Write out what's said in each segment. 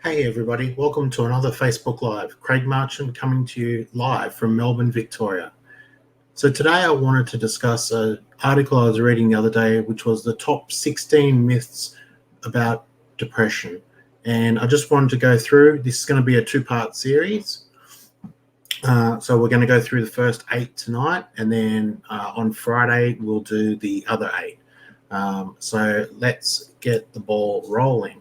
Hey everybody, welcome to another Facebook Live. Craig Marchant coming to you live from Melbourne, Victoria. So today I wanted to discuss an article I was reading the other day, which was the top 16 myths about depression. And I just wanted to go through, this is going to be a two-part series. So we're going to go through the first 8 tonight, and then on Friday we'll do the other 8. So let's get the ball rolling.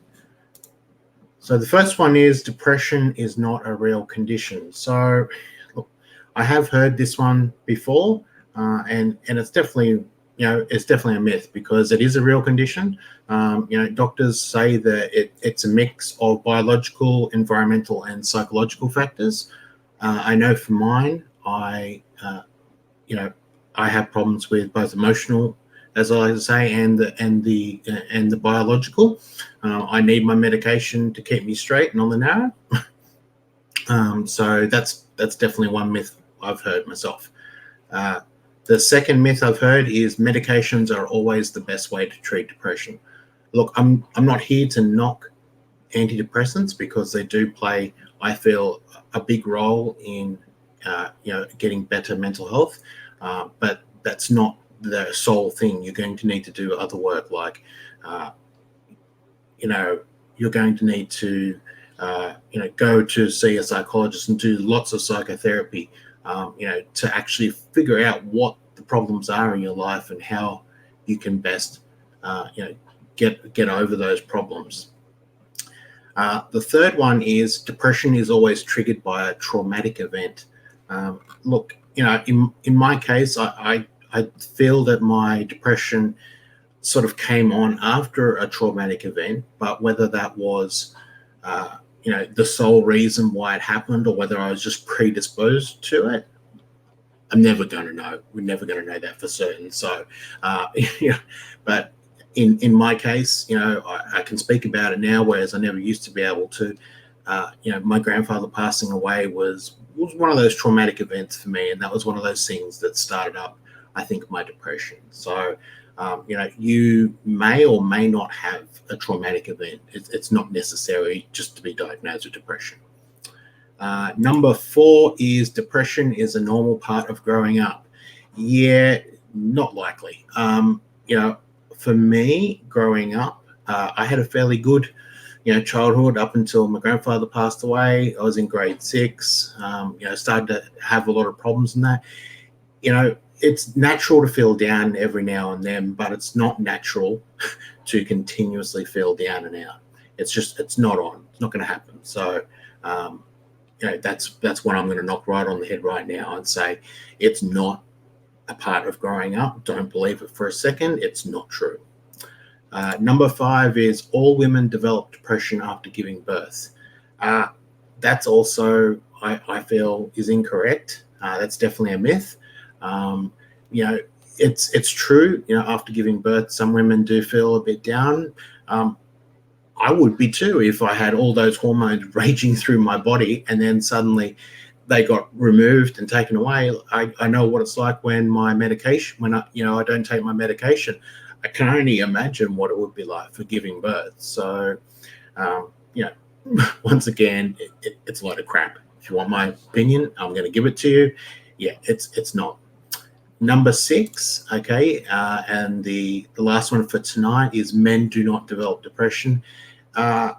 So the first one is depression is not a real condition. So look, I have heard this one before, and it's definitely it's definitely a myth because it is a real condition. Doctors say that it's a mix of biological, environmental, and psychological factors. I know for mine, I have problems with both emotional, as I like to say, and the biological. I need my medication to keep me straight and on the narrow. So that's definitely one myth I've heard myself. The second myth I've heard is medications are always the best way to treat depression. Look, I'm not here to knock antidepressants because they do play, I feel, a big role in getting better mental health, but that's not the sole thing. You're going to need to do other work, like you're going to need to go to see a psychologist and do lots of psychotherapy, to actually figure out what the problems are in your life and how you can best get over those problems. The third one is depression is always triggered by a traumatic event. Look, in my case, I feel that my depression sort of came on after a traumatic event, but whether that was, the sole reason why it happened or whether I was just predisposed to it, I'm never going to know. We're never going to know that for certain. So, but in my case, I can speak about it now, whereas I never used to be able to. My grandfather passing away was one of those traumatic events for me, and that was one of those things that started up, I think, my depression. So, you may or may not have a traumatic event. It's not necessary just to be diagnosed with depression. Number 4 is depression is a normal part of growing up. Yeah, not likely. For me, growing up, I had a fairly good, childhood up until my grandfather passed away. I was in grade 6. Started to have a lot of problems in that. It's natural to feel down every now and then, but it's not natural to continuously feel down and out. It's not on. It's not going to happen. So, that's what I'm going to knock right on the head right now and say it's not a part of growing up. Don't believe it for a second. It's not true. Number 5 is all women develop depression after giving birth. That's also, I feel, is incorrect. That's definitely a myth. It's true. After giving birth, some women do feel a bit down. I would be too if I had all those hormones raging through my body and then suddenly they got removed and taken away. I know what it's like when my medication, when I don't take my medication. I can only imagine what it would be like for giving birth. So, once again, it's a lot of crap. If you want my opinion, I'm going to give it to you. Yeah, it's not. Number 6, okay, and the last one for tonight is men do not develop depression. No,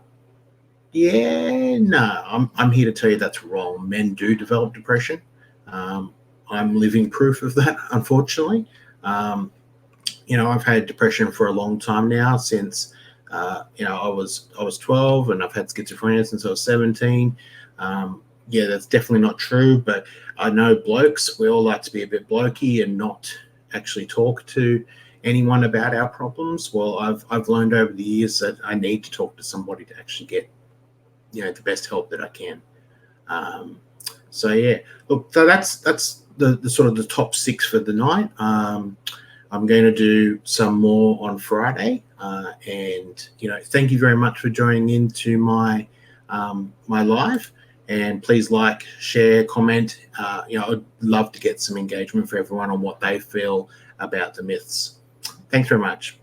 I'm here to tell you that's wrong. Men do develop depression. I'm living proof of that, unfortunately. I've had depression for a long time now, since I was 12, and I've had schizophrenia since I was 17. That's definitely not true, but I know blokes, we all like to be a bit blokey and not actually talk to anyone about our problems. Well, I've learned over the years that I need to talk to somebody to actually get, the best help that I can. Look, so that's the sort of the top 6 for the night. I'm going to do some more on Friday, and thank you very much for joining into my live. And please like, share, comment. I'd love to get some engagement for everyone on what they feel about the myths. Thanks very much.